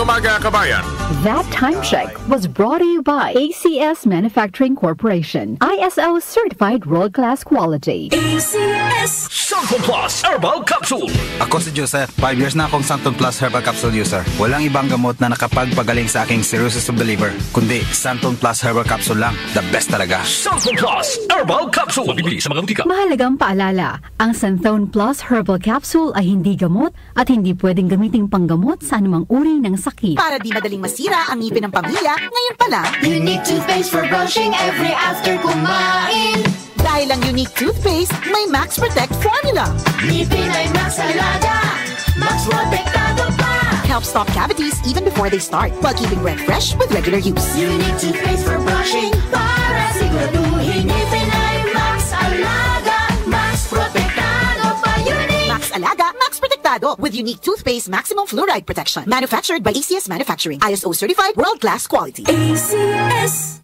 umaga, kabayan. That time check was brought to you by ACS Manufacturing Corporation. ISO certified world-class quality. ACS Santon Plus Herbal Capsule. Ako si Joseph. 5 years na akong Santon Plus Herbal Capsule user. Walang ibang gamot na nakapagpagaling sa aking cirrhosis of the liver, kundi Santon Plus Herbal Capsule lang. The best talaga. Santon Plus Herbal Capsule. Mabibili sa mga butika. Mahalagang paalala, ang Santon Plus Herbal Capsule ay hindi gamot at hindi pwedeng gamiting panggamot sa anumang uri ng sakit. Para di madaling masira ang ngipin ng pamilya, ngayon pa lang, Unique toothpaste for brushing every after kumain. dahil ang Unique toothpaste may Max Protect formula. Ngipin ay Max Alaga, Max Protektado pa. Helps stop cavities even before they start while keeping breath fresh with regular use. Unique toothpaste for brushing para siguraduhin ngipin ay Max Alaga, Max Protektado pa. Unique Max Alaga, Max Protectado with Unique toothpaste maximum fluoride protection. Manufactured by ACS Manufacturing. ISO certified world-class quality. ACS.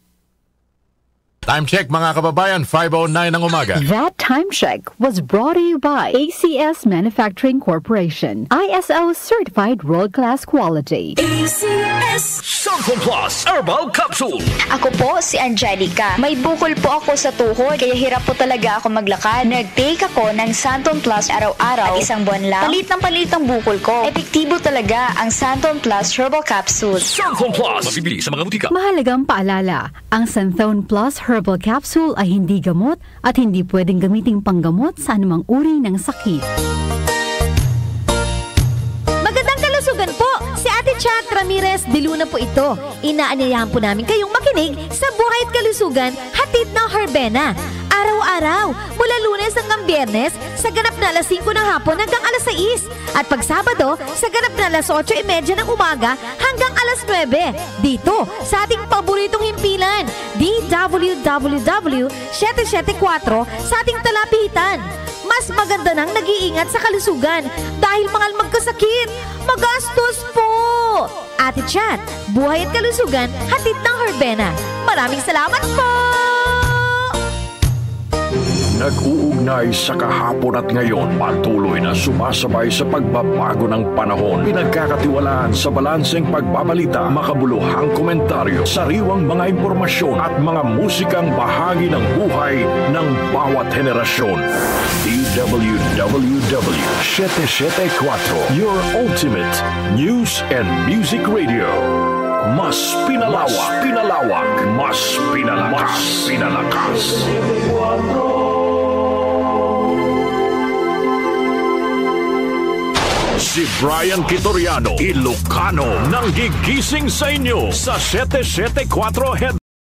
Time check, mga kababayan, 5:09 ng umaga. That time check was brought to you by ACS Manufacturing Corporation. ISO certified world-class quality. ACS. Santon Plus Herbal Capsule. Ako po si Angelica. May bukol po ako sa tuhod, kaya hirap po talaga ako maglakad. Nag-take ako ng Santon Plus araw-araw at isang buwan lang, palit ang bukol ko. Epektibo talaga ang Santon Plus Herbal Capsule. Santon Plus. Mabibili sa mga butika. Mahalagang paalala, ang Santon Plus Herbal Capsule ay hindi gamot at hindi pwedeng gamiting panggamot sa anumang uri ng sakit. Magandang kalusugan po! Si Ate Chat Ramirez de Luna po ito. Inaanyayahan po namin kayong makinig sa Buhay at Kalusugan, hatid ng Herbena. Araw-araw, mula Lunes hanggang Biyernes, sa ganap na alas 5 ng hapon hanggang alas 6. At pag Sabado, sa ganap na alas 8:30 ng umaga hanggang alas 9. Dito, sa ating paboritong himpilan, DWWW 774 sa ating talapitan. Mas maganda nang nag-iingat sa kalusugan dahil mahal magkasakit. Magastos po! Ate Chat, Buhay at Kalusugan, hatid ng Herbena. Maraming salamat po! Nag-uugnay sa kahapon at ngayon, patuloy na sumasabay sa pagbabago ng panahon. Pinagkakatiwalaan sa balanseng pagbabalita, makabuluhang komentaryo, sariwang mga impormasyon at mga musikang bahagi ng buhay ng bawat henerasyon. DWWW 774, your ultimate news and music radio. Mas pinalawak, mas pinalakas. Si Brian Kitoriano, Ilocano, nang gigising sa inyo sa 774 Head